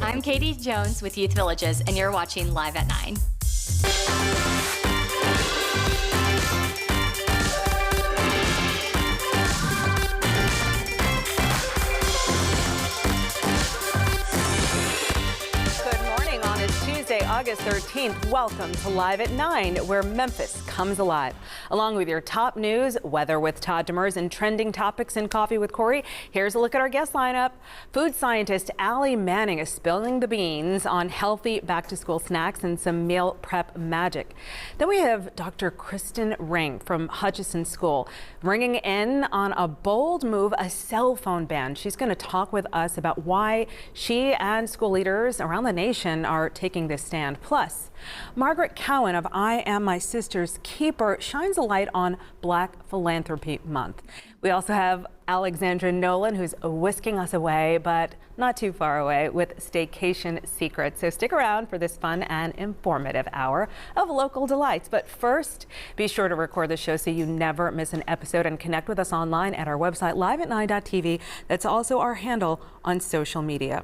I'm Katie Jones with Youth Villages, and you're watching Live at 9. Tuesday, August 13th. Welcome to Live at 9, where Memphis comes alive. Along with your top news, weather with Todd Demers, and trending topics in Coffee with Corey, here's a look at our guest lineup. Food scientist Allie Manning is spilling the beans on healthy back-to-school snacks and some meal prep magic. Then we have Dr. Kristen Ring from Hutchinson School bringing in on a bold move, a cell phone ban. She's going to talk with us about why she and school leaders around the nation are taking this stand. Plus, Margaret Cowan of I Am My Sister's Keeper shines a light on Black Philanthropy Month. We also have Alexandra Nolan, who's whisking us away, but not too far away, with Staycation Secrets. So stick around for this fun and informative hour of local delights. But first, be sure to record the show so you never miss an episode, and connect with us online at our website, liveat9.tv. That's also our handle on social media.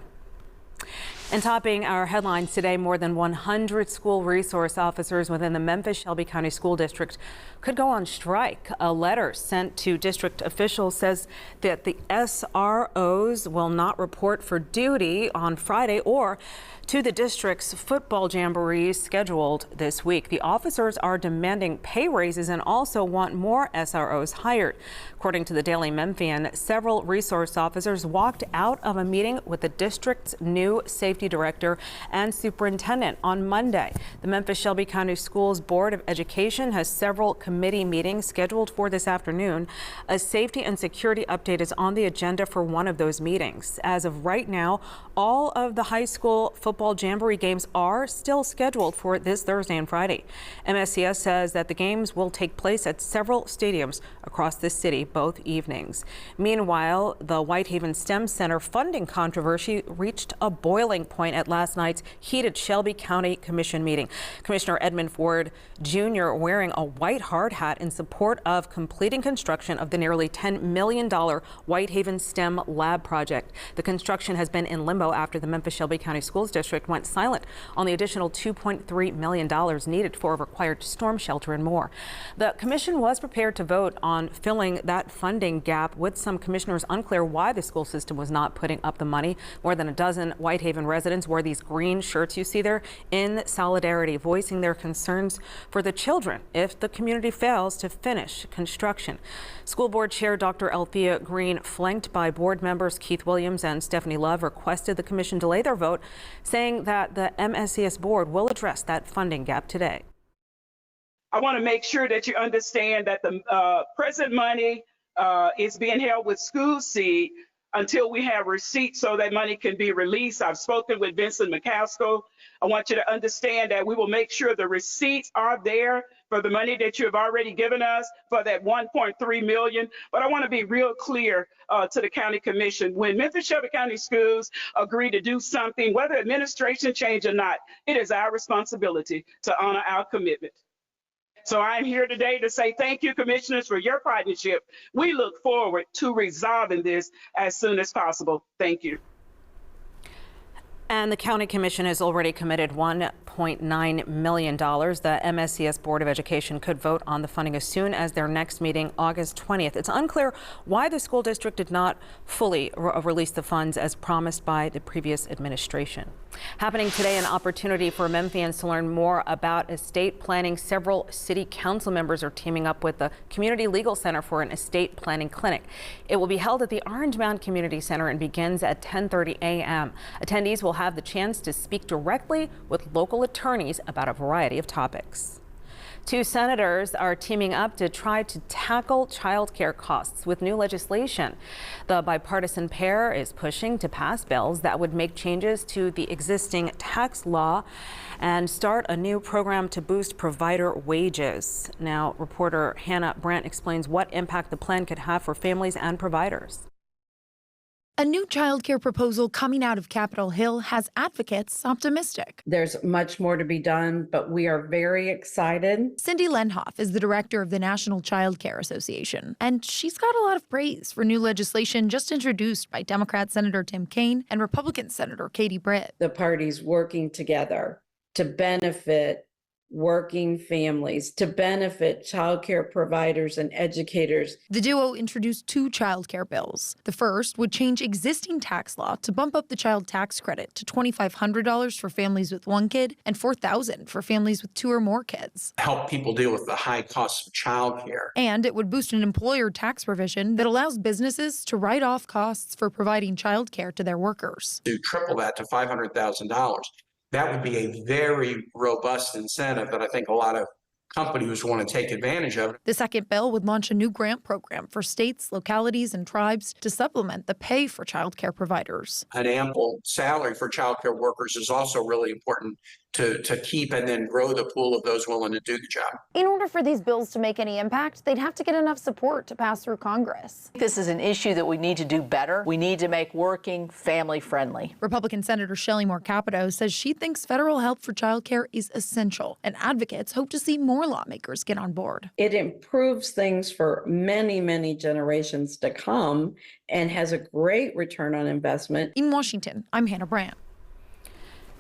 And topping our headlines today, more than 100 school resource officers within the Memphis-Shelby County School District could go on strike. A letter sent to district officials says that the SROs will not report for duty on Friday or to the district's football jamborees scheduled this week. The officers are demanding pay raises and also want more SROs hired. According to the Daily Memphian, several resource officers walked out of a meeting with the district's new safety director and superintendent on Monday. The Memphis-Shelby County Schools Board of Education has several committee meetings scheduled for this afternoon. A safety and security update is on the agenda for one of those meetings. As of right now, all of the high school football jamboree games are still scheduled for this Thursday and Friday. MSCS says that the games will take place at several stadiums across the city both evenings. Meanwhile, the Whitehaven STEM Center funding controversy reached a boiling point at last night's heated Shelby County Commission meeting. Commissioner Edmund Ford Jr. wearing a white hard hat in support of completing construction of the nearly $10 million Whitehaven STEM lab project. The construction has been in limbo after the Memphis-Shelby County Schools District went silent on the additional $2.3 million needed for a required storm shelter and more. The commission was prepared to vote on filling that funding gap, with some commissioners unclear why the school system was not putting up the money. More than a dozen Whitehaven residents wore these green shirts you see there in solidarity, voicing their concerns for the children if the community fails to finish construction. School Board Chair Dr. Althea Green, flanked by board members Keith Williams and Stephanie Love, requested the commission delay their vote, saying that the MSCS board will address that funding gap today. I want to make sure that you understand that the present money is being held with school seed until we have receipts so that money can be released. I've spoken with Vincent McCaskill. I want you to understand that we will make sure the receipts are there for the money that you have already given us for that $1.3 million. But I want to be real clear to the county commission. When Memphis-Shelby County Schools agree to do something, whether administration change or not, it is our responsibility to honor our commitment. So I'm here today to say thank you, commissioners, for your partnership. We look forward to resolving this as soon as possible. Thank you. And the county commission has already committed $1.9 million. The MSCS Board of Education could vote on the funding as soon as their next meeting, August 20th. It's unclear why the school district did not fully release the funds as promised by the previous administration. Happening today, an opportunity for Memphians to learn more about estate planning. Several city council members are teaming up with the Community Legal Center for an estate planning clinic. It will be held at the Orange Mound Community Center and begins at 10:30 a.m. Attendees will have the chance to speak directly with local attorneys about a variety of topics. Two senators are teaming up to try to tackle child care costs with new legislation. The bipartisan pair is pushing to pass bills that would make changes to the existing tax law and start a new program to boost provider wages. Now, reporter Hannah Brandt explains what impact the plan could have for families and providers. A new childcare proposal coming out of Capitol Hill has advocates optimistic. There's much more to be done, but we are very excited. Cindy Lenhoff is the director of the National Child Care Association, and she's got a lot of praise for new legislation just introduced by Democrat Senator Tim Kaine and Republican Senator Katie Britt. The parties working together to benefit working families, to benefit childcare providers and educators. The duo introduced two childcare bills. The first would change existing tax law to bump up the child tax credit to $2,500 for families with one kid and $4,000 for families with two or more kids. Help people deal with the high costs of childcare. And it would boost an employer tax provision that allows businesses to write off costs for providing childcare to their workers. To triple that to $500,000. That would be a very robust incentive that I think a lot of companies want to take advantage of. The second bill would launch a new grant program for states, localities, and tribes to supplement the pay for childcare providers. An ample salary for childcare workers is also really important to keep and then grow the pool of those willing to do the job. In order for these bills to make any impact, they'd have to get enough support to pass through Congress. This is an issue that we need to do better. We need to make working family friendly. Republican Senator Shelley Moore Capito says she thinks federal help for childcare is essential, and advocates hope to see more lawmakers get on board. It improves things for many, many generations to come and has a great return on investment. In Washington, I'm Hannah Brandt.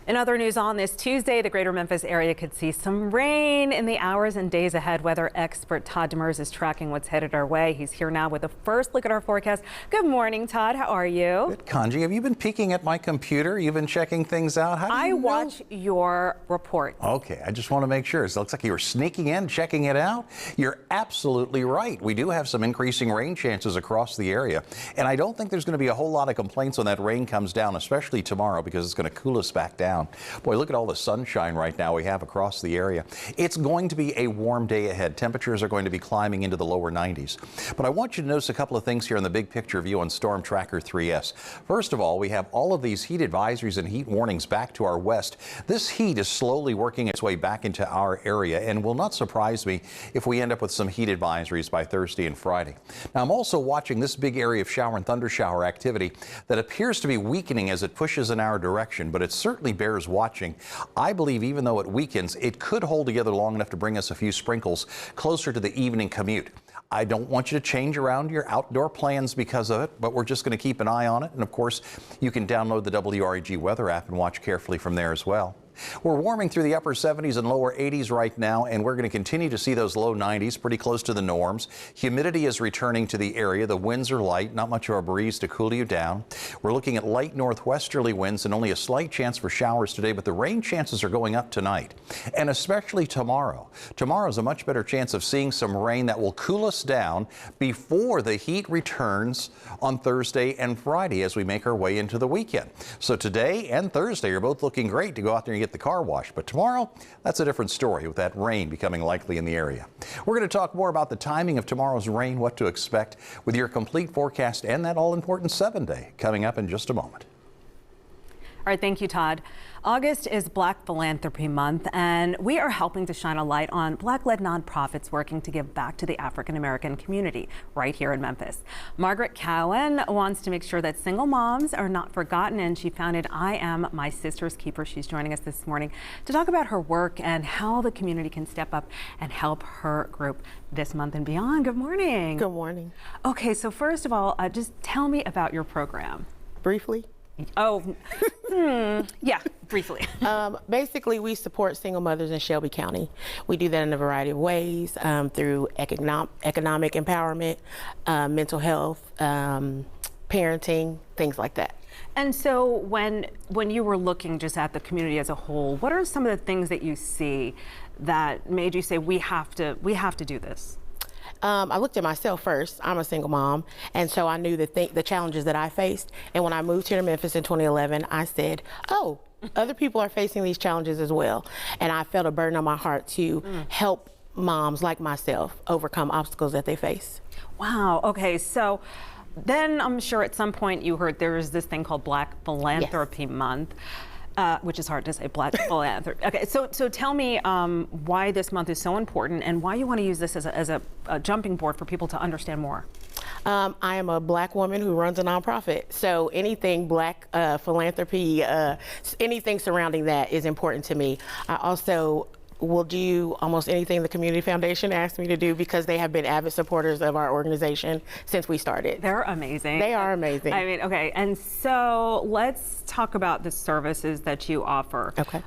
In other news on this Tuesday, the greater Memphis area could see some rain in the hours and days ahead. Weather expert Todd Demers is tracking what's headed our way. He's here now with a first look at our forecast. Good morning, Todd. How are you? Good, Kanji. Have you been peeking at my computer? You've been checking things out? How do I you watch your report. Okay, I just want to make sure. It looks like you were sneaking in, checking it out. You're absolutely right. We do have some increasing rain chances across the area. And I don't think there's going to be a whole lot of complaints when that rain comes down, especially tomorrow, because it's going to cool us back down. Boy, look at all the sunshine right now we have across the area. It's going to be a warm day ahead. Temperatures are going to be climbing into the lower 90s. But I want you to notice a couple of things here in the big picture view on Storm Tracker 3S. First of all, we have all of these heat advisories and heat warnings back to our west. This heat is slowly working its way back into our area and will not surprise me if we end up with some heat advisories by Thursday and Friday. Now, I'm also watching this big area of shower and thunder shower activity that appears to be weakening as it pushes in our direction, but it certainly bears watching. I believe even though it weakens, it could hold together long enough to bring us a few sprinkles closer to the evening commute. I don't want you to change around your outdoor plans because of it, but we're just going to keep an eye on it. And of course, you can download the WREG weather app and watch carefully from there as well. We're warming through the upper 70s and lower 80s right now, and we're going to continue to see those low 90s pretty close to the norms. Humidity is returning to the area. The winds are light, not much of a breeze to cool you down. We're looking at light northwesterly winds and only a slight chance for showers today, but the rain chances are going up tonight, and especially tomorrow. Tomorrow's a much better chance of seeing some rain that will cool us down before the heat returns on Thursday and Friday as we make our way into the weekend. So today and Thursday are both looking great to go out there and get the car washed, but tomorrow, that's a different story with that rain becoming likely in the area. We're going to talk more about the timing of tomorrow's rain, what to expect with your complete forecast and that all-important 7-day coming up in just a moment. All right, thank you, Todd. August is Black Philanthropy Month, and we are helping to shine a light on Black-led nonprofits working to give back to the African-American community right here in Memphis. Margaret Cowan wants to make sure that single moms are not forgotten, and she founded I Am My Sister's Keeper. She's joining us this morning to talk about her work and how the community can step up and help her group this month and beyond. Good morning. Good morning. Okay, so first of all, just tell me about your program. Briefly? Oh, yeah, briefly. Basically, we support single mothers in Shelby County. We do that in a variety of ways, through economic empowerment, mental health, parenting, things like that. And so when you were looking just at the community as a whole, what are some of the things that you see that made you say, we have to do this? I looked at myself first. I'm a single mom, and so I knew the challenges that I faced. And when I moved here to Memphis in 2011, I said, oh, other people are facing these challenges as well. And I felt a burden on my heart to help moms like myself overcome obstacles that they face. Wow. Okay. So then I'm sure at some point you heard there is this thing called Black Philanthropy Month. Which is hard to say, Black Philanthropy. Okay, so tell me why this month is so important and why you want to use this as a jumping board for people to understand more. I am a Black woman who runs a nonprofit. So anything Black philanthropy, anything surrounding that is important to me. I also will do almost anything the Community Foundation asks me to do because they have been avid supporters of our organization since we started. They're amazing. They are amazing. I mean, okay, and so let's talk about the services that you offer. Okay.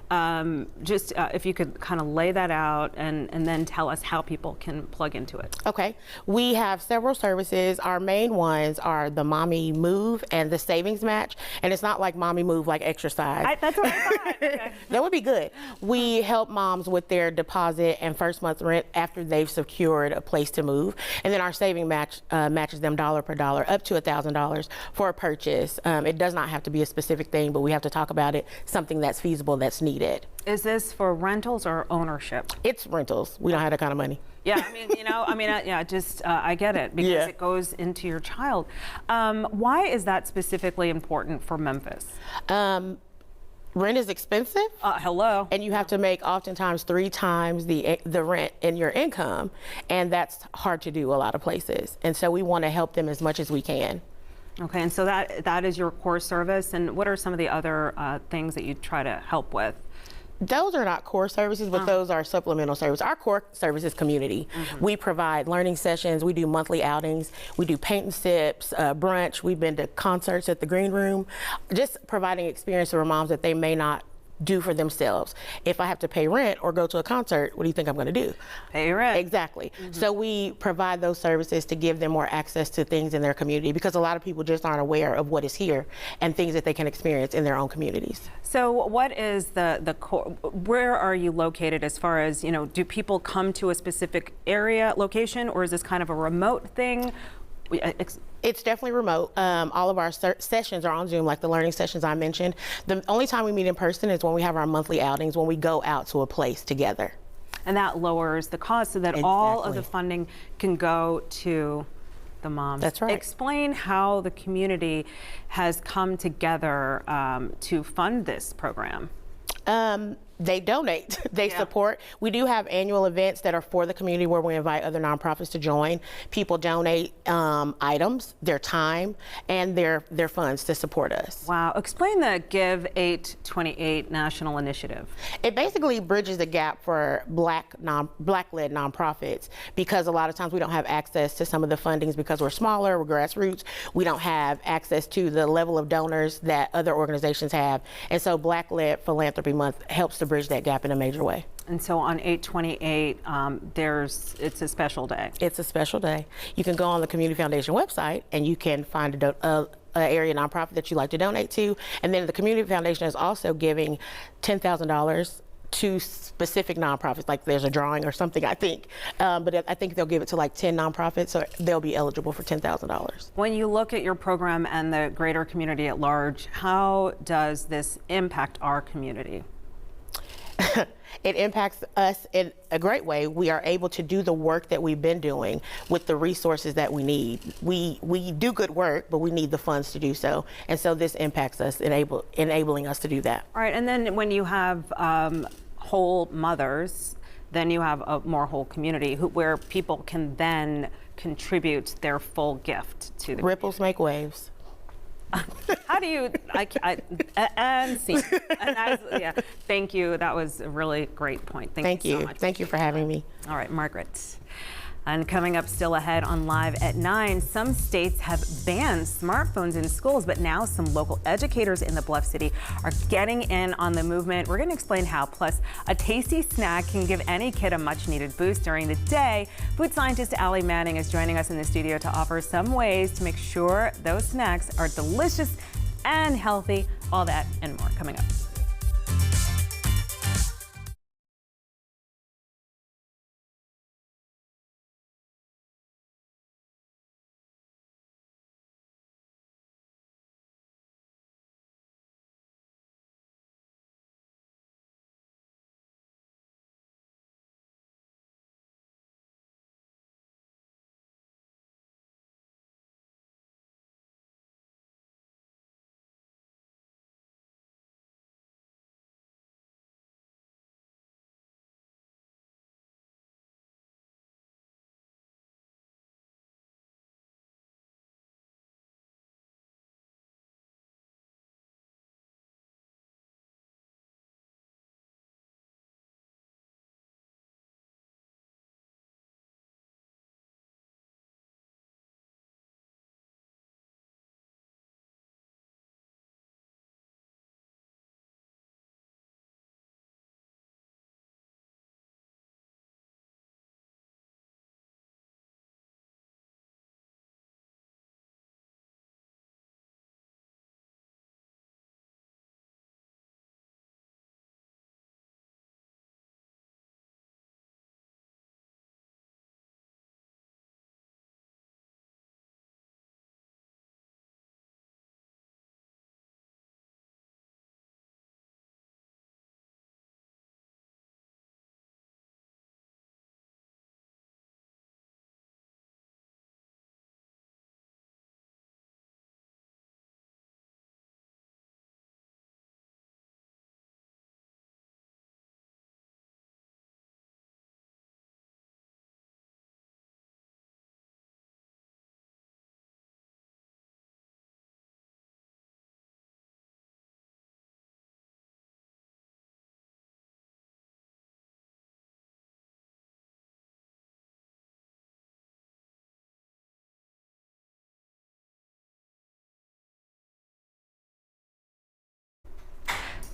Just if you could kind of lay that out and then tell us how people can plug into it. Okay. We have several services. Our main ones are the Mommy Move and the Savings Match. And it's not like Mommy Move like exercise. That's what I thought. Okay. That would be good. We help moms with their deposit and first month rent after they've secured a place to move. And then our saving match matches them dollar per dollar up to $1,000 for a purchase. It does not have to be a specific thing, but we have to talk about it, something that's feasible, that's needed. Is this for rentals or ownership? It's rentals. We don't have that kind of money. Yeah, I mean, I get it because it goes into your child. Why is that specifically important for Memphis? Rent is expensive. Hello. And you have to make oftentimes 3 times the rent in your income, and that's hard to do a lot of places. And so we want to help them as much as we can. Okay, and so that is your core service. And what are some of the other things that you try to help with? Those are not core services, but those are supplemental services. Our core service is community. We provide learning sessions. We do monthly outings. We do paint and sips, brunch. We've been to concerts at the Green Room, just providing experience for moms that they may not do for themselves. If I have to pay rent or go to a concert, what do you think I'm going to do? Pay rent. Exactly. So we provide those services to give them more access to things in their community because a lot of people just aren't aware of what is here and things that they can experience in their own communities. So what is the core, where are you located as far as, do people come to a specific area, location, or is this kind of a remote thing? It's definitely remote. All of our sessions are on Zoom, like the learning sessions I mentioned. The only time we meet in person is when we have our monthly outings, when we go out to a place together. And that lowers the cost so that all of the funding can go to the moms. That's right. Explain how the community has come together to fund this program. They donate, they support. We do have annual events that are for the community where we invite other nonprofits to join. People donate items, their time, and their funds to support us. Wow. Explain the Give 828 national initiative. It basically bridges the gap for Black-led nonprofits because a lot of times we don't have access to some of the fundings because we're smaller, we're grassroots. We don't have access to the level of donors that other organizations have. And so Black-led Philanthropy Month helps to bridge that gap in a major way. And so on 828, it's a special day. It's a special day. You can go on the Community Foundation website and you can find a area nonprofit that you like to donate to. And then the Community Foundation is also giving $10,000 to specific nonprofits, like there's a drawing or something, I think. But I think they'll give it to like 10 nonprofits, so they'll be eligible for $10,000. When you look at your program and the greater community at large, how does this impact our community? It impacts us in a great way. We are able to do the work that we've been doing with the resources that we need. We do good work, but we need the funds to do so. And so this impacts us, enabling us to do that. All right, and then when you have whole mothers, then you have a more whole community where people can then contribute their full gift to the Ripples make waves. How do you, and see, and thank you. That was a really great point. Thank you so much. Thank you for having me. All right, Margaret. And coming up still ahead on Live at 9, some states have banned smartphones in schools, but now some local educators in the Bluff City are getting in on the movement. We're going to explain how. Plus, a tasty snack can give any kid a much needed boost during the day. Food scientist Allie Manning is joining us in the studio to offer some ways to make sure those snacks are delicious and healthy. All that and more coming up.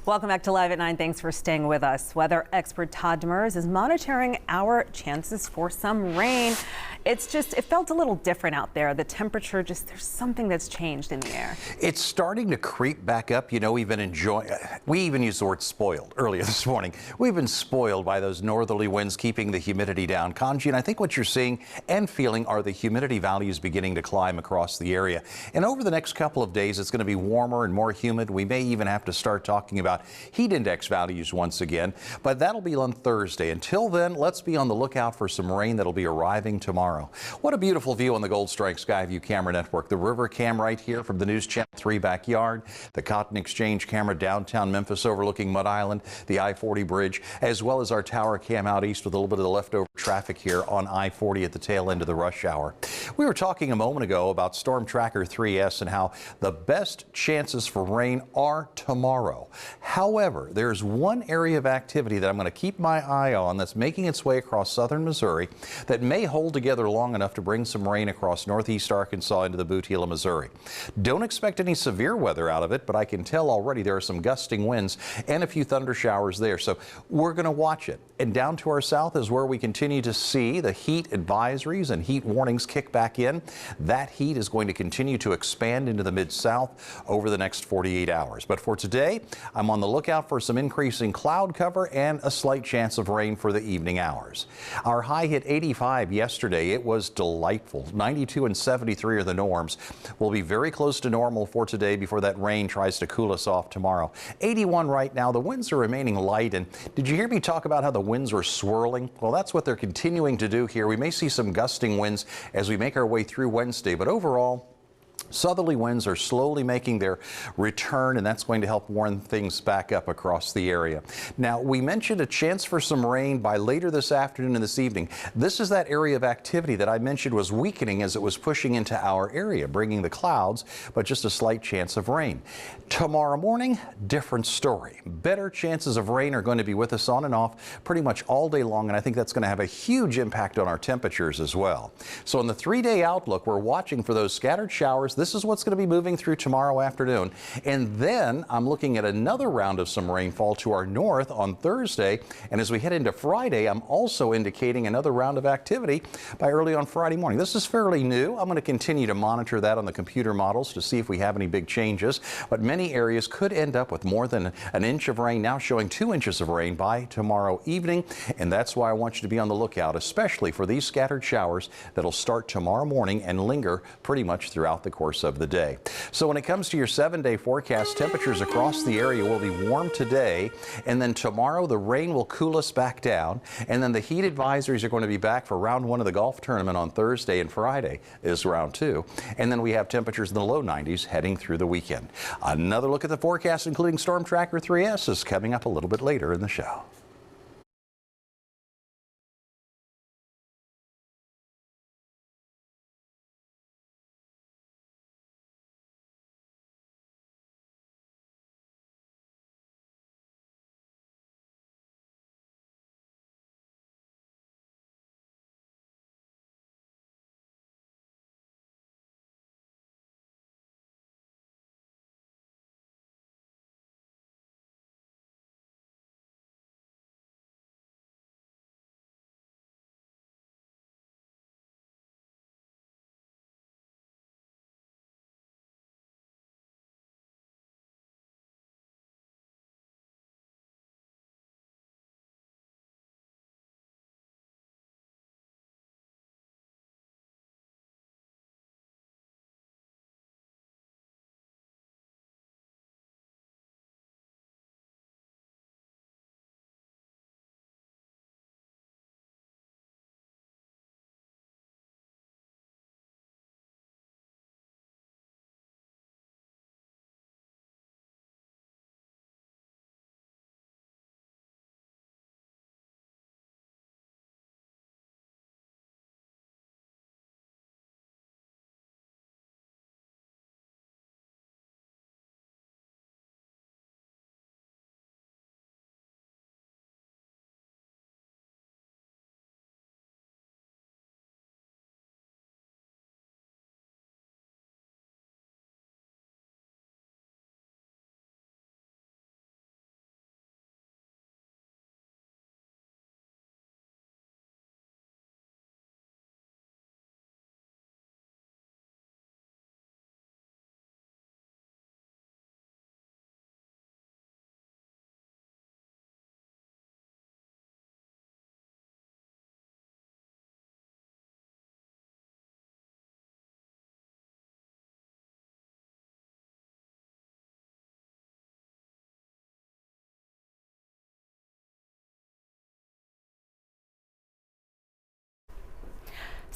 Welcome back to Live at 9. Thanks for staying with us. Weather expert Todd Demers is monitoring our chances for some rain. It felt a little different out there. The temperature, there's something that's changed in the air. It's starting to creep back up. You know, we even used the word spoiled earlier this morning. We've been spoiled by those northerly winds keeping the humidity down. Kanji, and I think what you're seeing and feeling are the humidity values beginning to climb across the area. And over the next couple of days, it's going to be warmer and more humid. We may even have to start talking about heat index values once again, but that'll be on Thursday. Until then, let's be on the lookout for some rain that'll be arriving tomorrow. What a beautiful view on the Gold Strike Skyview camera network. The river cam right here from the News Channel 3 backyard, the Cotton Exchange camera downtown Memphis overlooking Mud Island, the I-40 bridge, as well as our tower cam out east with a little bit of the leftover traffic here on I-40 at the tail end of the rush hour. We were talking a moment ago about Storm Tracker 3S and how the best chances for rain are tomorrow. However, there's one area of activity that I'm going to keep my eye on that's making its way across southern Missouri that may hold together long enough to bring some rain across northeast Arkansas into the Boot Heel of Missouri. Don't expect any severe weather out of it, but I can tell already there are some gusting winds and a few thunder showers there. So we're going to watch it. And down to our south is where we continue to see the heat advisories and heat warnings kick back in. That heat is going to continue to expand into the mid-south over the next 48 hours. But for today, I'm on the lookout for some increasing cloud cover and a slight chance of rain for the evening hours. Our high hit 85 yesterday. It was delightful. 92 and 73 are the norms. We'll be very close to normal for today before that rain tries to cool us off tomorrow. 81 right now. The winds are remaining light. And did you hear me talk about how the winds were swirling? Well, that's what they're continuing to do here. We may see some gusting winds as we make our way through Wednesday, but overall, southerly winds are slowly making their return, and that's going to help warm things back up across the area. Now, we mentioned a chance for some rain by later this afternoon and this evening. This is that area of activity that I mentioned was weakening as it was pushing into our area, bringing the clouds, but just a slight chance of rain. Tomorrow morning, different story. Better chances of rain are going to be with us on and off pretty much all day long, and I think that's going to have a huge impact on our temperatures as well. So in the 3-day outlook, we're watching for those scattered showers. This is what's going to be moving through tomorrow afternoon. And then I'm looking at another round of some rainfall to our north on Thursday. And as we head into Friday, I'm also indicating another round of activity by early on Friday morning. This is fairly new. I'm going to continue to monitor that on the computer models to see if we have any big changes. But many areas could end up with more than an inch of rain, now showing 2 inches of rain by tomorrow evening. And that's why I want you to be on the lookout, especially for these scattered showers that'll start tomorrow morning and linger pretty much throughout the course of the day. So when it comes to your 7-day forecast, temperatures across the area will be warm today, and then tomorrow the rain will cool us back down, and then the heat advisories are going to be back for round 1 of the golf tournament on Thursday, and Friday is round 2. And then we have temperatures in the low 90s heading through the weekend. Another look at the forecast, including Storm Tracker 3S, is coming up a little bit later in the show.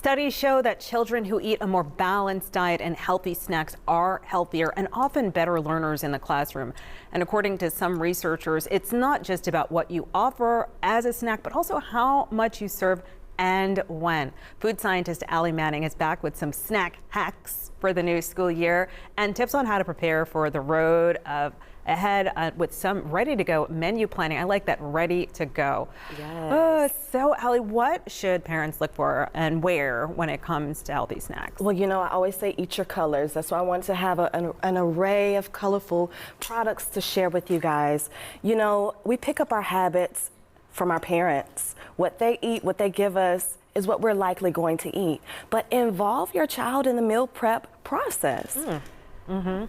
Studies show that children who eat a more balanced diet and healthy snacks are healthier and often better learners in the classroom. And according to some researchers, it's not just about what you offer as a snack, but also how much you serve and when. Food scientist Allie Manning is back with some snack hacks for the new school year and tips on how to prepare for the road ahead with some ready-to-go menu planning. I like that, ready to go. Yes. So Allie, what should parents look for and where when it comes to healthy snacks? Well, you know, I always say eat your colors. That's why I want to have an array of colorful products to share with you guys. You know, we pick up our habits from our parents. What they eat, what they give us, is what we're likely going to eat. But involve your child in the meal prep process.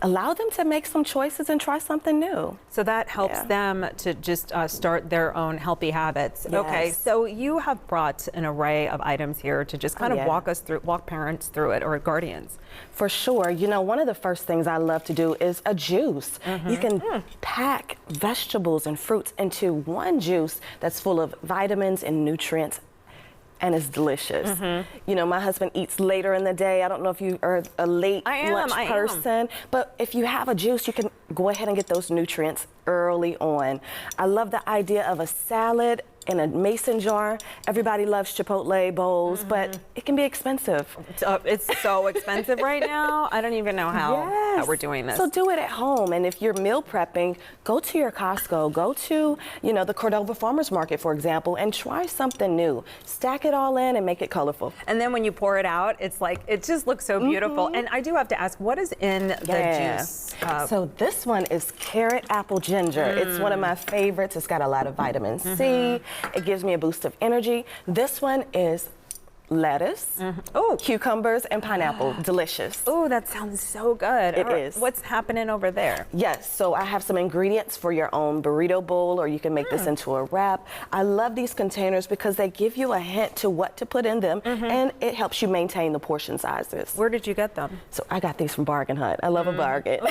Allow them to make some choices and try something new. So that helps them to just start their own healthy habits. Yes. Okay, so you have brought an array of items here to just kind of walk parents through it, or guardians. For sure. You know, one of the first things I love to do is a juice. You can pack vegetables and fruits into one juice that's full of vitamins and nutrients, and it's delicious. You know, my husband eats later in the day. I don't know if you are a late lunch person, but if you have a juice, you can go ahead and get those nutrients early on. I love the idea of a salad in a mason jar. Everybody loves Chipotle bowls, but it can be expensive. It's so expensive right now. I don't even know how we're doing this. So do it at home. And if you're meal prepping, go to your Costco, go to, you know, the Cordova Farmers Market, for example, and try something new. Stack it all in and make it colorful. And then when you pour it out, it's like, it just looks so beautiful. And I do have to ask, what is in the juice? So this one is carrot apple ginger. It's one of my favorites. It's got a lot of vitamin C. It gives me a boost of energy. This one is lettuce, cucumbers, and pineapple. Delicious. Oh, that sounds so good. It is. What's happening over there? Yes, so I have some ingredients for your own burrito bowl, or you can make this into a wrap. I love these containers because they give you a hint to what to put in them, and it helps you maintain the portion sizes. Where did you get them? So I got these from Bargain Hunt. I love a bargain.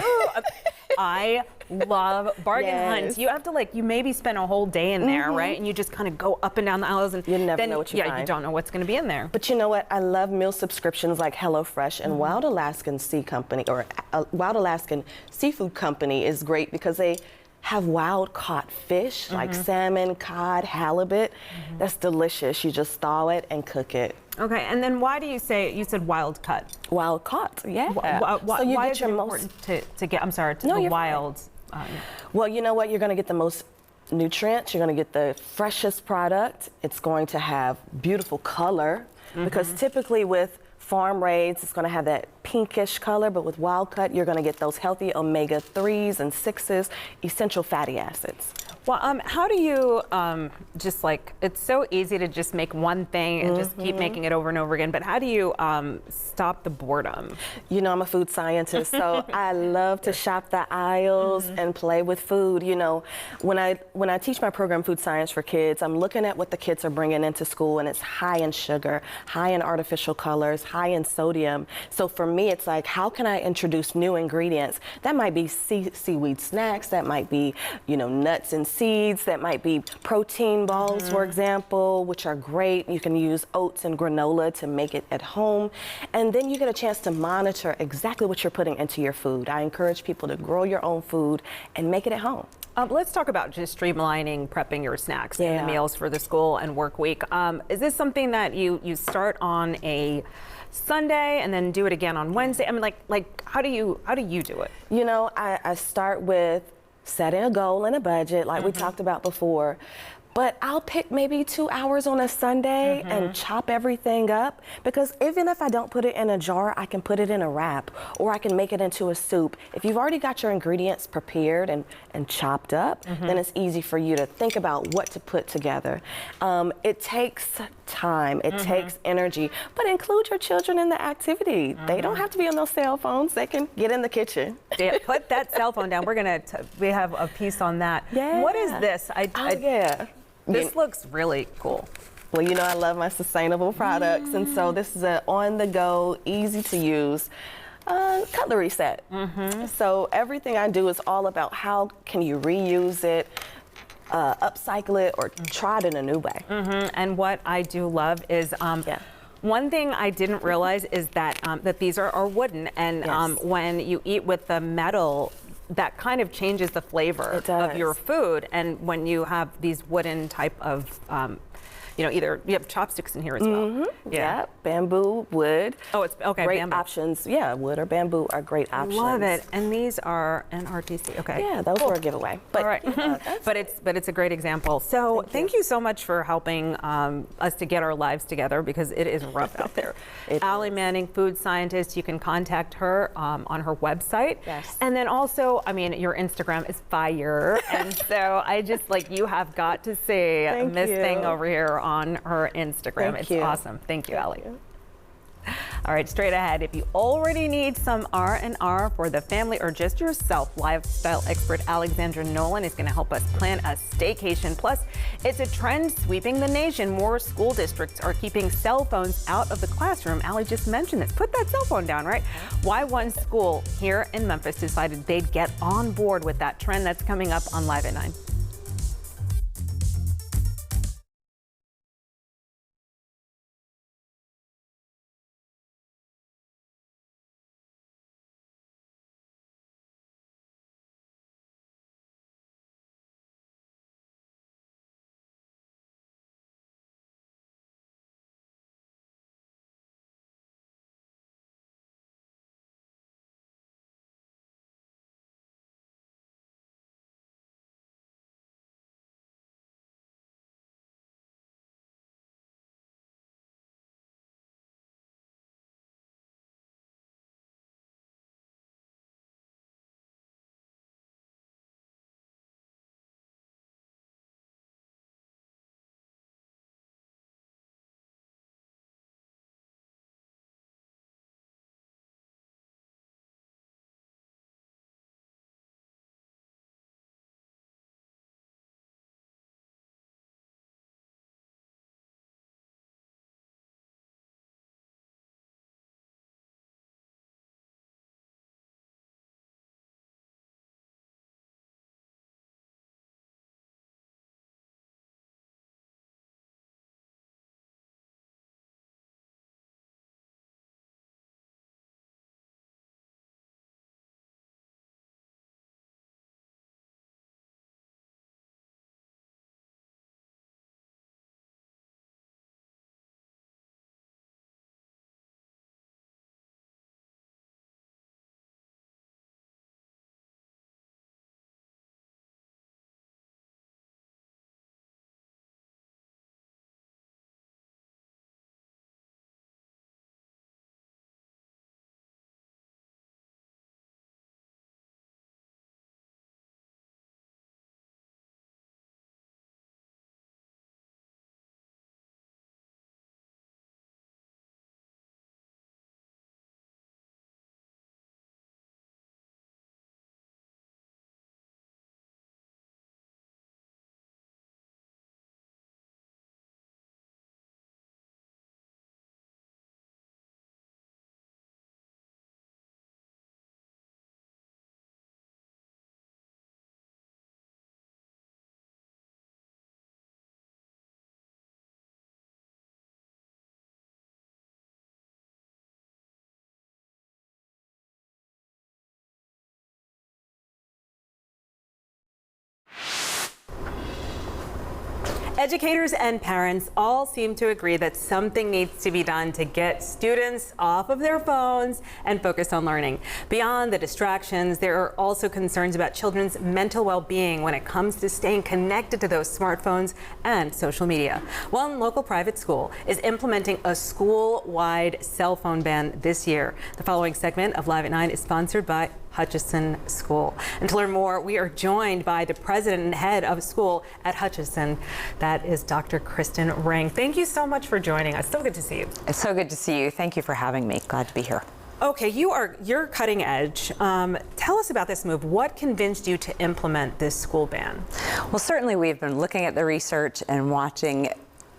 I love bargain hunts. You have to, like, you maybe spend a whole day in there, right? And you just kind of go up and down the aisles, and you never know what you find. You don't know what's going to be in there. But you know what? I love meal subscriptions like HelloFresh, and Wild Alaskan Sea Company, or Wild Alaskan Seafood Company, is great because they have wild caught fish like salmon, cod, halibut. That's delicious. You just thaw it and cook it. Okay, and then why do you say, you said wild cut? Wild caught, yeah. So you get your important to get, I'm sorry, the wild. Well, you know what? You're going to get the most nutrients. You're going to get the freshest product. It's going to have beautiful color because typically with farm raised, it's going to have that pinkish color, but with wild cut, you're going to get those healthy omega-3s and 6s, essential fatty acids. Well, how do you just, like, it's so easy to just make one thing and just keep making it over and over again, but how do you stop the boredom? You know, I'm a food scientist, so I love to shop the aisles and play with food. You know, when I teach my program, Food Science for Kids, I'm looking at what the kids are bringing into school, and it's high in sugar, high in artificial colors, high in sodium. So for me, it's like, how can I introduce new ingredients? That might be seaweed snacks, that might be, you know, nuts and seeds, that might be protein balls, for example, which are great. You can use oats and granola to make it at home. And then you get a chance to monitor exactly what you're putting into your food. I encourage people to grow your own food and make it at home. Let's talk about just streamlining prepping your snacks and the meals for the school and work week. Is this something that you start on a Sunday and then do it again on Wednesday? I mean, like how do you do it? You know, I start with setting a goal and a budget, like we talked about before. But I'll pick maybe 2 hours on a Sunday and chop everything up, because even if I don't put it in a jar, I can put it in a wrap, or I can make it into a soup. If you've already got your ingredients prepared and chopped up, then it's easy for you to think about what to put together. It takes time, it takes energy, but include your children in the activity. They don't have to be on those cell phones. They can get in the kitchen. Yeah, put that cell phone down. We have a piece on that. Yeah. What is this? This looks really cool. Well, you know, I love my sustainable products, and so this is an on-the-go, easy-to-use cutlery set. So everything I do is all about how can you reuse it, upcycle it, or try it in a new way. And what I do love is One thing I didn't realize is that that these are wooden, and Yes. when you eat with the metal, that kind of changes the flavor of your food. And when you have these wooden type of, either you have chopsticks in here as well. Yeah, bamboo, wood. Oh, it's okay. Great bamboo. options. Yeah, wood or bamboo are great options. Love it. And these are NRTC. Okay. Yeah, those were a giveaway. But All right. but it's a great example. So thank you so much for helping us to get our lives together, because it is rough out there. Allie Manning, food scientist. You can contact her on her website. Yes. And then also, I mean, your Instagram is fire. And so I just you have got to see Thank Miss you. Thing over here on her Instagram. Thank It's you. awesome. Thank you, Allie. All right, straight ahead. If you already need some R&R for the family or just yourself, lifestyle expert Alexandra Nolan is going to help us plan a staycation. Plus, it's a trend sweeping the nation. More school districts are keeping cell phones out of the classroom. Allie just mentioned this. Put that cell phone down, right? Why one school here in Memphis decided they'd get on board with that trend. That's coming up on Live at 9. Educators and parents all seem to agree that something needs to be done to get students off of their phones and focus on learning. Beyond the distractions, there are also concerns about children's mental well-being when it comes to staying connected to those smartphones and social media. One local private school is implementing a school-wide cell phone ban this year. The following segment of Live at 9 is sponsored by Hutchinson School. And to learn more, we are joined by the president and head of school at Hutchinson. That is Dr. Kristen Ring. Thank you so much for joining us. So good to see you. It's so good to see you. Thank you for having me. Glad to be here. Okay, you're cutting edge. Tell us about this move. What convinced you to implement this school ban? Well, certainly we've been looking at the research and watching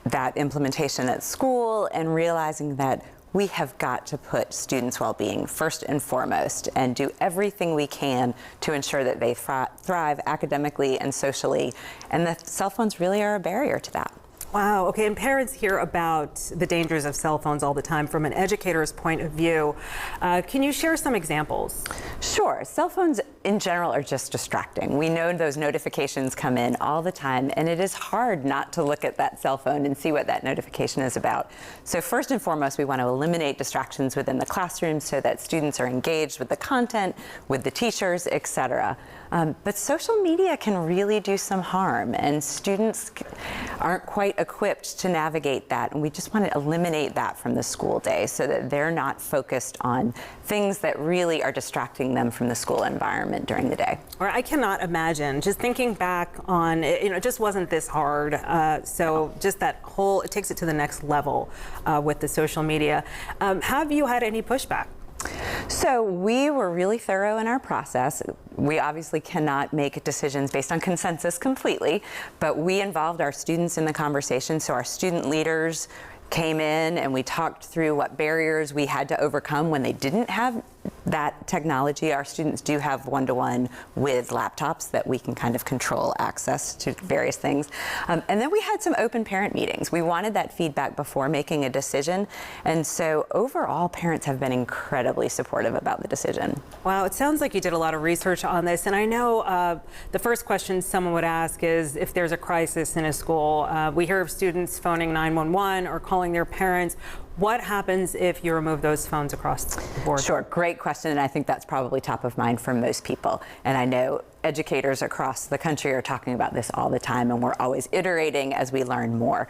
that implementation at school and realizing that we have got to put students' well-being first and foremost and do everything we can to ensure that they thrive academically and socially. And the cell phones really are a barrier to that. Wow. Okay. And parents hear about the dangers of cell phones all the time from an educator's point of view. Can you share some examples? Sure. Cell phones in general are just distracting. We know those notifications come in all the time, and it is hard not to look at that cell phone and see what that notification is about. So first and foremost, we want to eliminate distractions within the classroom so that students are engaged with the content, with the teachers, etc. But social media can really do some harm, and students aren't quite equipped to navigate that, and we just want to eliminate that from the school day so that they're not focused on things that really are distracting them from the school environment during the day. Or I cannot imagine, just thinking back on, it just wasn't this hard. So just that whole, it takes it to the next level with the social media. Have you had any pushback? So we were really thorough in our process. We obviously cannot make decisions based on consensus completely, but we involved our students in the conversation. So our student leaders came in and we talked through what barriers we had to overcome when they didn't have that technology. Our students do have one-to-one with laptops that we can kind of control access to various things. And then we had some open parent meetings. We wanted that feedback before making a decision. And so overall, parents have been incredibly supportive about the decision. Wow, it sounds like you did a lot of research on this. And I know the first question someone would ask is if there's a crisis in a school. We hear of students phoning 911 or calling their parents. What happens if you remove those phones across the board? Sure, great question, and I think that's probably top of mind for most people. And I know educators across the country are talking about this all the time, and we're always iterating as we learn more.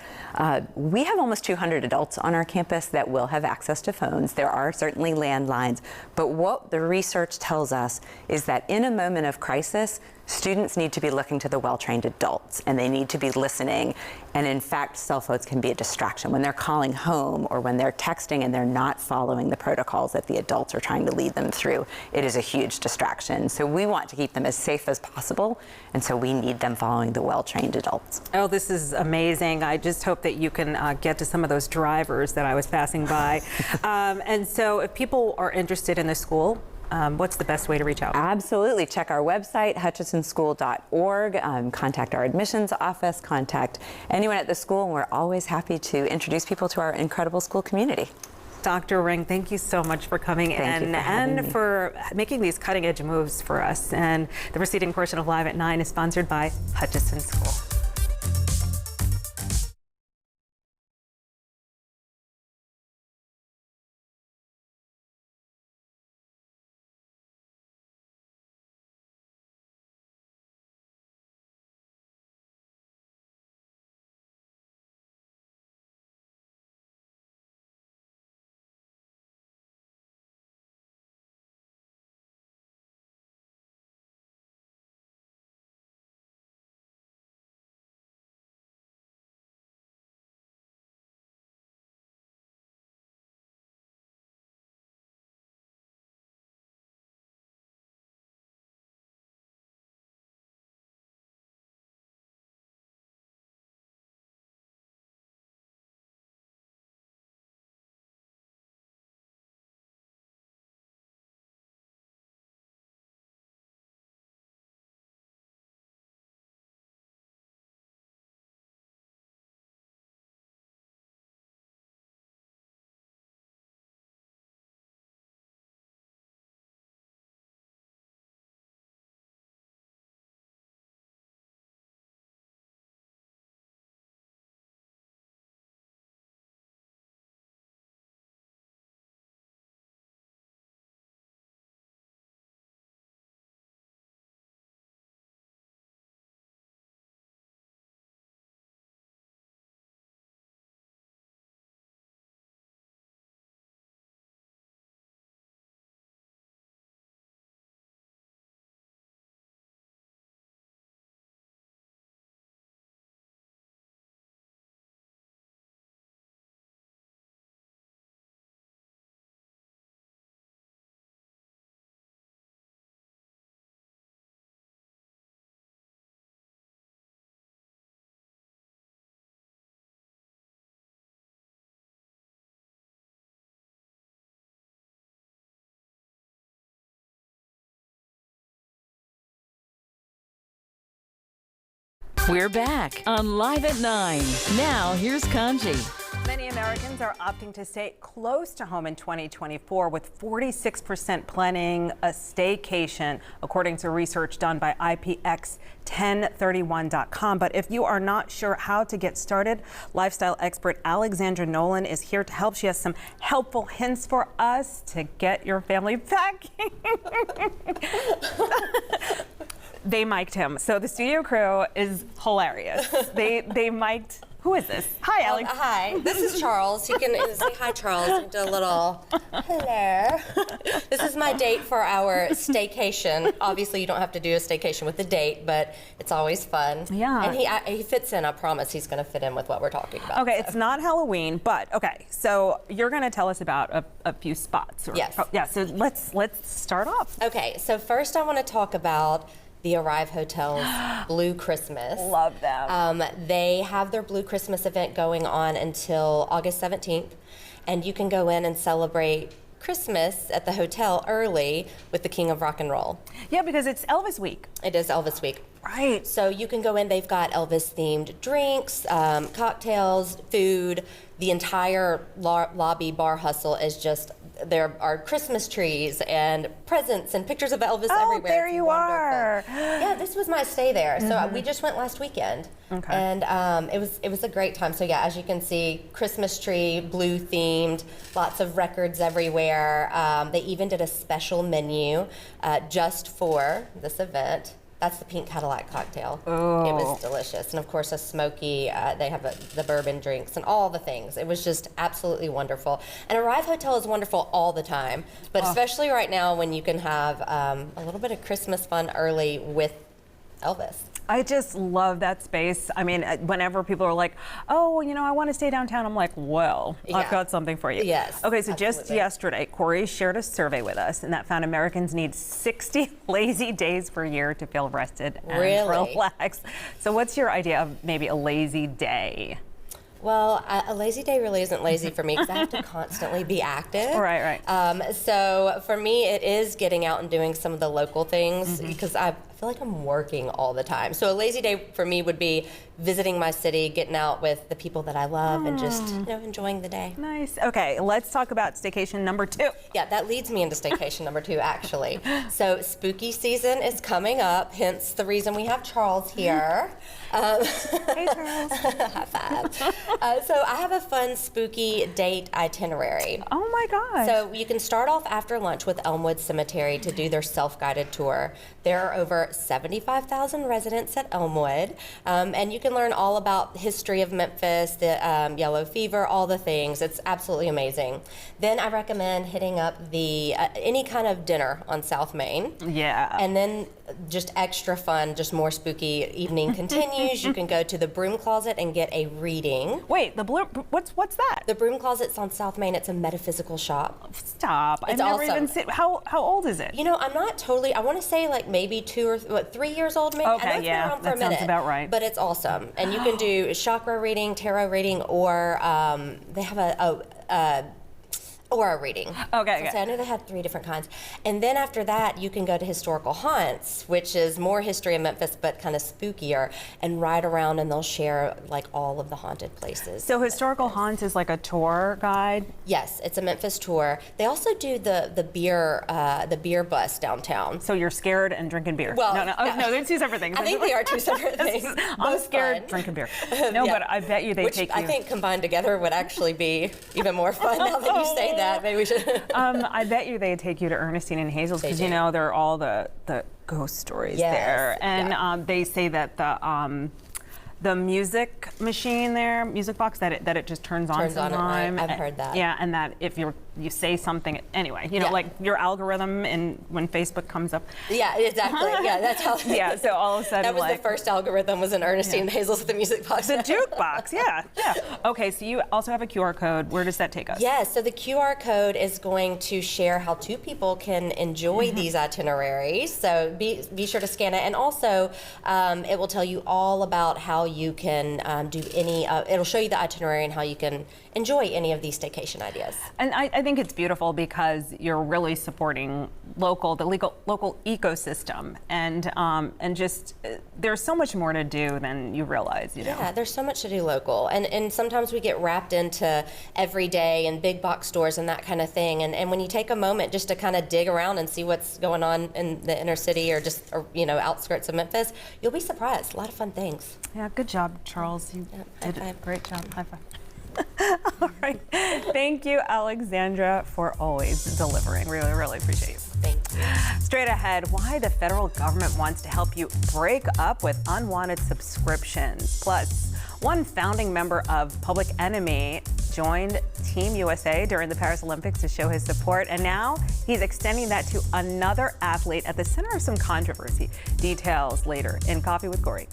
We have almost 200 adults on our campus that will have access to phones. There are certainly landlines, but what the research tells us is that in a moment of crisis, students need to be looking to the well-trained adults, and they need to be listening. And in fact, cell phones can be a distraction. When they're calling home or when they're texting and they're not following the protocols that the adults are trying to lead them through, it is a huge distraction. So we want to keep them as safe as possible, and so we need them following the well-trained adults. Oh, this is amazing. I just hope that you can get to some of those drivers that I was passing by. And so if people are interested in the school, what's the best way to reach out? Absolutely. Check our website, hutchinsonschool.org. Contact our admissions office, contact anyone at the school, and we're always happy to introduce people to our incredible school community. Dr. Ring, thank you so much for coming in and for making these cutting edge moves for us. And the preceding portion of Live at 9 is sponsored by Hutchinson School. We're back on Live at 9. Now, here's Kanji. Many Americans are opting to stay close to home in 2024, with 46% planning a staycation, according to research done by IPX1031.com. But if you are not sure how to get started, lifestyle expert Alexandra Nolan is here to help. She has some helpful hints for us to get your family packing. They mic'd him. So the studio crew is hilarious. They mic'd. Who is this? Hi, Alex. Hi, this is Charles. You can say hi, Charles. You can do a little hello. This is my date for our staycation. Obviously, you don't have to do a staycation with a date, but it's always fun. Yeah. And he fits in. I promise he's going to fit in with what we're talking about. Okay, it's not Halloween, but okay. So you're going to tell us about a few spots. Yes. Yeah. So let's start off. Okay. So first, I want to talk about the Arrive Hotel's Blue Christmas. Love them. They have their Blue Christmas event going on until August 17th, and you can go in and celebrate Christmas at the hotel early with the King of Rock and Roll. Yeah, because it's Elvis week. It is Elvis week. Right. So you can go in, they've got Elvis-themed drinks, cocktails, food. The entire lobby bar hustle is just, there are Christmas trees and presents and pictures of Elvis everywhere. There you are. Yeah, this was my stay there. So we just went last weekend. Okay. And it was a great time. So yeah, as you can see, Christmas tree, blue themed, lots of records everywhere. They even did a special menu just for this event. That's the pink Cadillac cocktail. Oh. It was delicious. And of course, a smoky, they have the bourbon drinks and all the things. It was just absolutely wonderful. And Arrive Hotel is wonderful all the time, but especially right now when you can have a little bit of Christmas fun early with Elvis. I just love that space. I mean, whenever people are like, oh, you know, I want to stay downtown, I'm like, well, I've got something for you. Yes. Okay, so just yesterday, Corey shared a survey with us, and that found Americans need 60 lazy days per year to feel rested and relaxed. So what's your idea of maybe a lazy day? Well, a lazy day really isn't lazy for me because I have to constantly be active. Right. So for me, it is getting out and doing some of the local things because I feel like I'm working all the time. So a lazy day for me would be visiting my city, getting out with the people that I love and just, enjoying the day. Nice. Okay, let's talk about staycation number 2. Yeah, that leads me into staycation number 2, actually. So spooky season is coming up, hence the reason we have Charles here. Hey, Charles. High five. So I have a fun spooky date itinerary. Oh my gosh. So you can start off after lunch with Elmwood Cemetery to do their self-guided tour. There are over 75,000 residents at Elmwood, and you can learn all about the history of Memphis, the yellow fever, all the things. It's absolutely amazing. Then I recommend hitting up the any kind of dinner on South Main. Yeah. And then just extra fun, just more spooky evening continues. You can go to the Broom Closet and get a reading. Wait, what's that? The Broom Closet's on South Main. It's a metaphysical shop. Stop. It's I've never awesome. even seen. How old is it? You know, I'm not totally. I want to say like maybe 2 or 3 years old. Maybe. Okay, I know it's been around for that a minute, sounds about right. But it's awesome, and you can do chakra reading, tarot reading, or they have a aura reading. Okay. So I know they had 3 different kinds. And then after that, you can go to Historical Haunts, which is more history of Memphis, but kind of spookier, and ride around and they'll share like all of the haunted places. So Historical Haunts is like a tour guide? Yes, it's a Memphis tour. They also do the beer bus downtown. So you're scared and drinking beer? Well, no, they're 2 separate things. I think they are 2 separate things. I'm Both scared fun. drinking beer. No, Yeah. but I bet you they Which take you. I think combined together would actually be even more fun now that you say that. Maybe we should. I bet you they take you to Ernestine and Hazel's because you know there are all the ghost stories there, and they say that the music machine there, music box, that it just turns on Turns on sometime. at night. I've heard that. Yeah, and that if you say something anyway, you know, like your algorithm and when Facebook comes up. Yeah, exactly. Yeah, that's how. Yeah, so all of a sudden that was like, the first algorithm was in Ernestine and Hazel's with the music box. The jukebox, yeah. Okay, so you also have a QR code. Where does that take us? Yes, so the QR code is going to share how 2 people can enjoy these itineraries. So be sure to scan it, and also it will tell you all about how you can do any. It'll show you the itinerary and how you can enjoy any of these staycation ideas. And I I think it's beautiful because you're really supporting local ecosystem, and just there's so much more to do than you realize. You know? Yeah, there's so much to do local, and sometimes we get wrapped into everyday and big box stores and that kind of thing. And when you take a moment just to kind of dig around and see what's going on in the inner city or outskirts of Memphis, you'll be surprised. A lot of fun things. Yeah, good job, Charles. You did a great job. High five. All right. Thank you, Alexandra, for always delivering. Really, really appreciate you. Thank you. Straight ahead, why the federal government wants to help you break up with unwanted subscriptions. Plus, one founding member of Public Enemy joined Team USA during the Paris Olympics to show his support, and now he's extending that to another athlete at the center of some controversy. Details later in Coffee with Corey.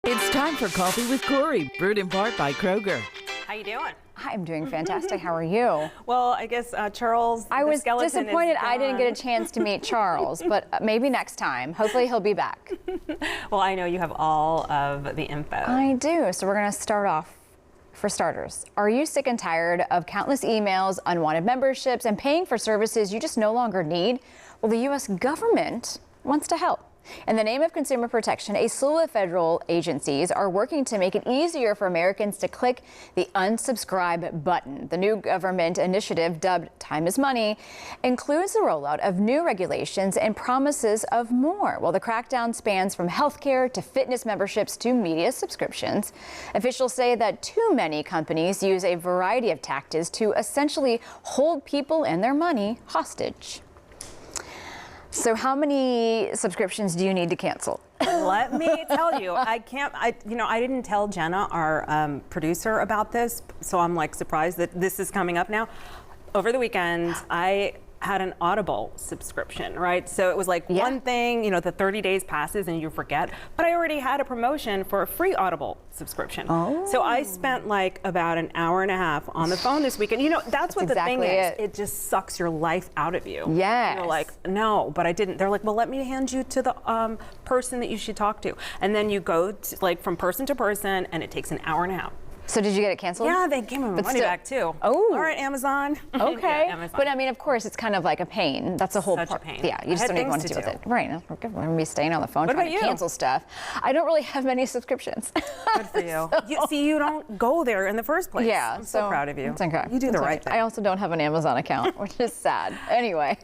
It's time for Coffee with Corey, brewed in part by Kroger. How you doing? I'm doing fantastic. How are you? Well, I guess Charles. I was disappointed I didn't get a gone. chance to meet Charles, but maybe next time. Hopefully he'll be back. Well, I know you have all of the info. I do. So we're going to start off. For starters, are you sick and tired of countless emails, unwanted memberships, and paying for services you just no longer need? Well, the U.S. government wants to help. In the name of consumer protection, a slew of federal agencies are working to make it easier for Americans to click the unsubscribe button. The new government initiative, dubbed Time is Money, includes the rollout of new regulations and promises of more. While the crackdown spans from healthcare to fitness memberships to media subscriptions, officials say that too many companies use a variety of tactics to essentially hold people and their money hostage. So how many subscriptions do you need to cancel? Let me tell you, I didn't tell Jenna, our producer, about this, so I'm like surprised that this is coming up now. Over the weekend, I had an Audible subscription, right? So it was like one thing, the 30 days passes and you forget, but I already had a promotion for a free Audible subscription. Oh. So I spent like about an hour and a half on the phone this weekend. That's what exactly the thing is. it. It just sucks your life out of you. Yes. And you're like, no, but I didn't. They're like, well, let me hand you to the person that you should talk to. And then you go from person to person and it takes an hour and a half. So did you get it canceled? Yeah, they gave me my money back too. Oh. All right, Amazon. Okay. Yeah, Amazon. But I mean, of course, it's kind of like a pain. That's a whole Such a part. pain. Yeah, you I just had don't even want things to to deal with do. it. Right. We're going to be staying on the phone What trying about to you? cancel stuff. I don't really have many subscriptions. Good for you. See, you don't go there in the first place. Yeah. I'm so proud of you. It's okay. You do the It's right okay. thing. I also don't have an Amazon account, which is sad. Anyway.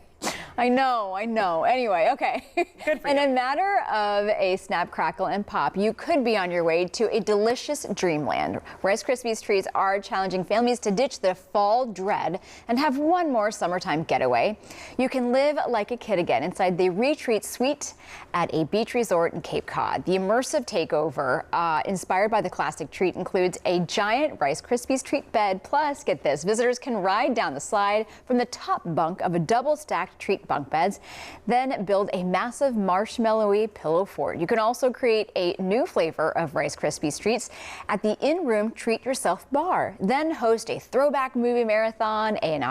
I know. Anyway, okay. Good for In you. a matter of a snap, crackle, and pop, you could be on your way to a delicious dreamland. Rice Krispies treats are challenging families to ditch the fall dread and have one more summertime getaway. You can live like a kid again inside the Retreat Suite at a beach resort in Cape Cod. The immersive takeover, inspired by the classic treat, includes a giant Rice Krispies treat bed. Plus, get this, visitors can ride down the slide from the top bunk of a double-stacked treat bunk beds, then build a massive marshmallowy pillow fort. You can also create a new flavor of Rice Krispies treats at the in-room Treat Yourself bar, then host a throwback movie marathon in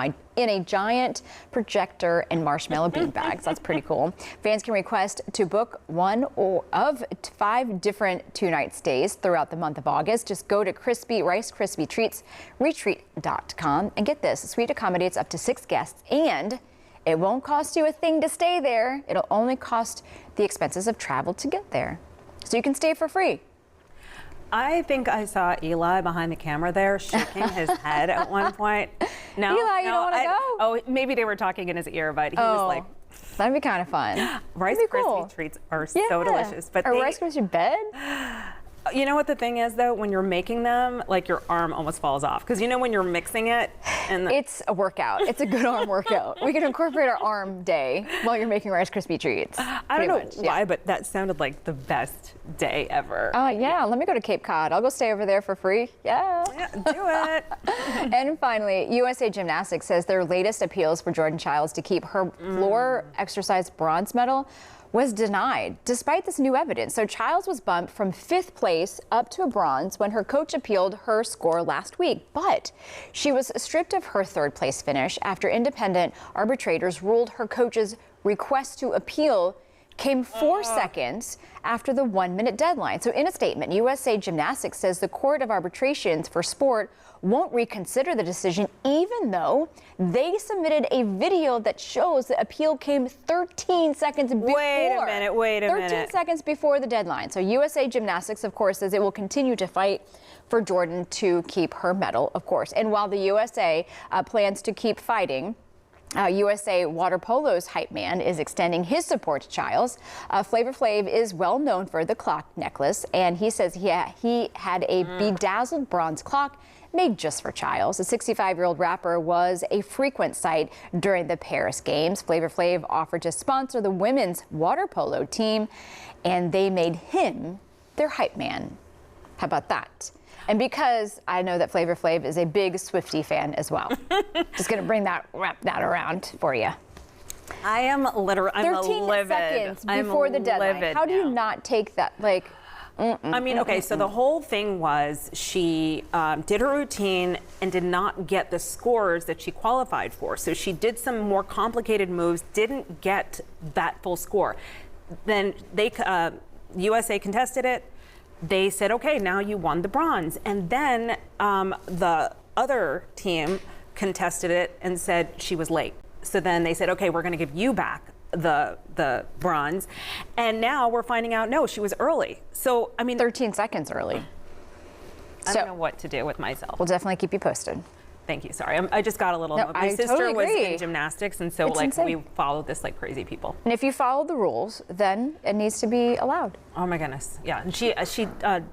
a giant projector and marshmallow bean bags. That's pretty cool. Fans can request to book one of 5 different 2-night stays throughout the month of August. Just go to Rice Krispie Treats retreat.com and get this. The suite accommodates up to 6 guests, and it won't cost you a thing to stay there. It'll only cost the expenses of travel to get there. So you can stay for free. I think I saw Eli behind the camera there shaking his head at one point. No, Eli, you don't want to go? Oh, maybe they were talking in his ear, but he was like, that'd be kind of fun. Rice That'd be Krispie cool. treats are so delicious. But a Rice Krispie bed? You know what the thing is, though? When you're making them, like, your arm almost falls off. Because you know when you're mixing it? And It's a workout. It's a good arm workout. We can incorporate our arm day while you're making Rice Krispie treats. I don't know why, but that sounded like the best day ever. Yeah, let me go to Cape Cod. I'll go stay over there for free. Yeah. Do it. And finally, USA Gymnastics says their latest appeals for Jordan Childs to keep her floor exercise bronze medal was denied despite this new evidence. So Childs was bumped from 5th place up to a bronze when her coach appealed her score last week. But she was stripped of her 3rd place finish after independent arbitrators ruled her coach's request to appeal came 4 seconds after the 1-minute deadline. So in a statement, USA Gymnastics says the Court of Arbitrations for Sport won't reconsider the decision, even though they submitted a video that shows the appeal came 13 seconds before. Wait a minute. 13 seconds before the deadline. So USA Gymnastics, of course, says it will continue to fight for Jordan to keep her medal, of course. And while the USA plans to keep fighting, USA Water Polo's hype man is extending his support to Childs. Flavor Flav is well known for the clock necklace, and he says he had a bedazzled bronze clock made just for Childs. The 65-year-old rapper was a frequent sight during the Paris Games. Flavor Flav offered to sponsor the women's water polo team, and they made him their hype man. How about that? And because I know that Flavor Flav is a big Swiftie fan as well, just gonna wrap that around for you. I am literally, I'm 13 livid. seconds I'm before the deadline. livid How do you now. not take that? Like, I mean, okay, so the whole thing was she did her routine and did not get the scores that she qualified for. So she did some more complicated moves, didn't get that full score. Then they USA contested it. They said, okay, now you won the bronze. And then the other team contested it and said she was late. So then they said, okay, we're going to give you back the bronze. And now we're finding out, no, she was early. So, I mean, 13 seconds early. I don't know what to do with myself. We'll definitely keep you posted. Thank you. Sorry, I just got a little. No, My I sister totally was agree. in gymnastics, and so It's like insane. we followed this like crazy people. And if you follow the rules, then it needs to be allowed. Oh my goodness, yeah. And she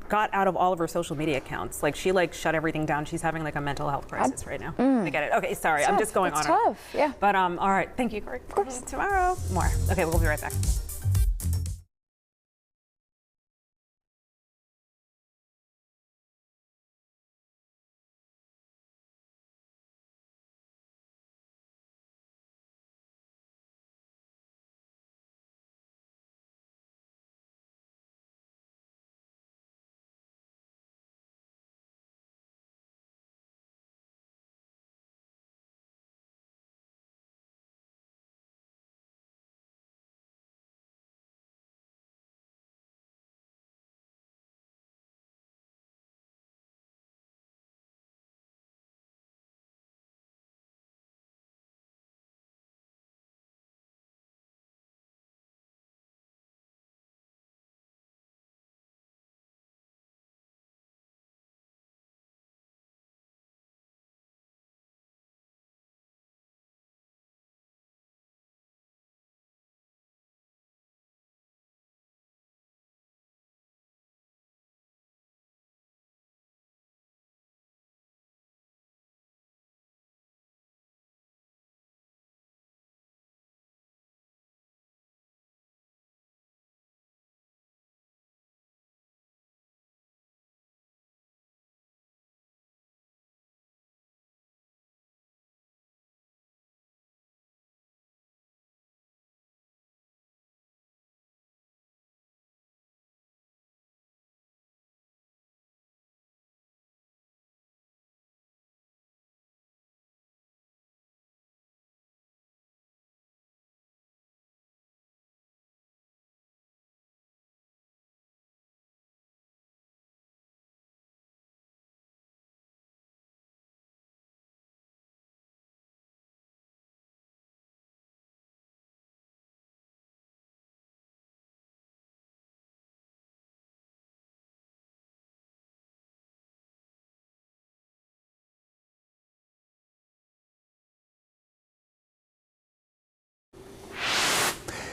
got out of all of her social media accounts. Like she shut everything down. She's having like a mental health crisis right now. I get it. Okay, sorry. It's I'm tough. just going It's on. tough, yeah. But all right. Thank you, Corey. Of course. Tomorrow more. Okay, we'll be right back.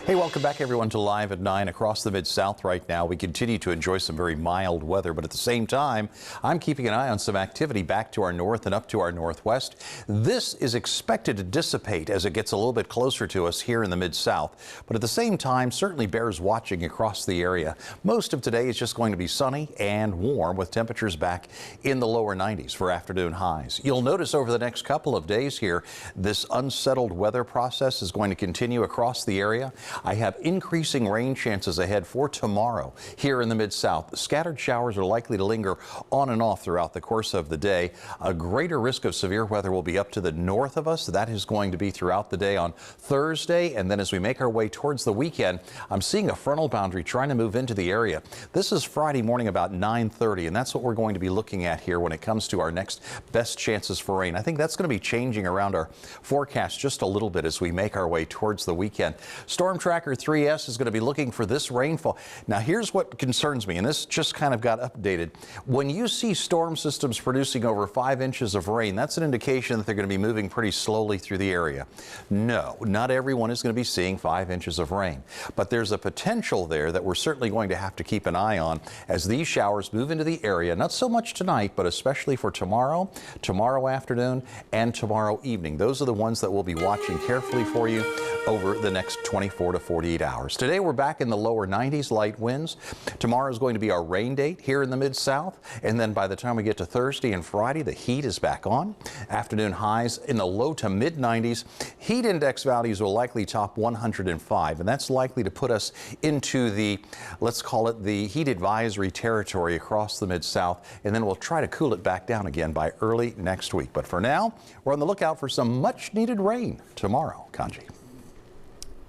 Hey, welcome back everyone to Live at 9. Across the Mid-South right now, we continue to enjoy some very mild weather, but at the same time, I'm keeping an eye on some activity back to our north and up to our northwest. This is expected to dissipate as it gets a little bit closer to us here in the Mid-South, but at the same time, certainly bears watching across the area. Most of today is just going to be sunny and warm with temperatures back in the lower 90s for afternoon highs. You'll notice over the next couple of days here, this unsettled weather process is going to continue across the area. I have increasing rain chances ahead for tomorrow here in the Mid-South. Scattered showers are likely to linger on and off throughout the course of the day. A greater risk of severe weather will be up to the north of us. That is going to be throughout the day on Thursday. And then as we make our way towards the weekend, I'm seeing a frontal boundary trying to move into the area. This is Friday morning about 9:30, and that's what we're going to be looking at here when it comes to our next best chances for rain. I think that's going to be changing around our forecast just a little bit as we make our way towards the weekend. Storm Tracker 3S is going to be looking for this rainfall. Now, here's what concerns me, and this just kind of got updated. When you see storm systems producing over 5 inches of rain, that's an indication that they're going to be moving pretty slowly through the area. No, not everyone is going to be seeing 5 inches of rain, but there's a potential there that we're certainly going to have to keep an eye on as these showers move into the area, not so much tonight, but especially for tomorrow, tomorrow afternoon, and tomorrow evening. Those are the ones that we'll be watching carefully for you over the next 24 to 48 hours. Today we're back in the lower 90s, light winds. Tomorrow is going to be our rain date here in the Mid-South, and then by the time we get to Thursday and Friday, the heat is back on. Afternoon highs in the low to mid 90s. Heat index values will likely top 105, and that's likely to put us into the, let's call it the heat advisory territory across the Mid-South, and then we'll try to cool it back down again by early next week. But for now, we're on the lookout for some much needed rain tomorrow. Kanji.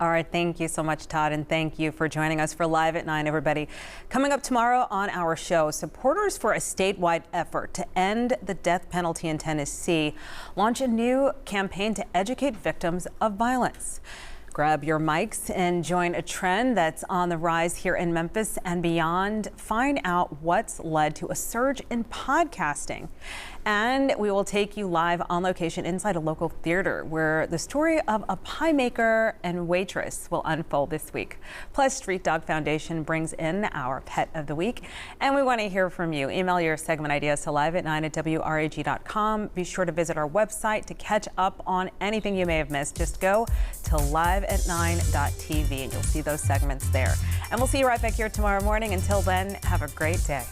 All right, thank you so much, Todd, and thank you for joining us for Live at 9, everybody. Coming up tomorrow on our show, supporters for a statewide effort to end the death penalty in Tennessee launch a new campaign to educate victims of violence. Grab your mics and join a trend that's on the rise here in Memphis and beyond. Find out what's led to a surge in podcasting. And we will take you live on location inside a local theater where the story of a pie maker and waitress will unfold this week. Plus, Street Dog Foundation brings in our Pet of the Week. And we want to hear from you. Email your segment ideas to liveat9@wrag.com. Be sure to visit our website to catch up on anything you may have missed. Just go to liveat9.tv and you'll see those segments there. And we'll see you right back here tomorrow morning. Until then, have a great day.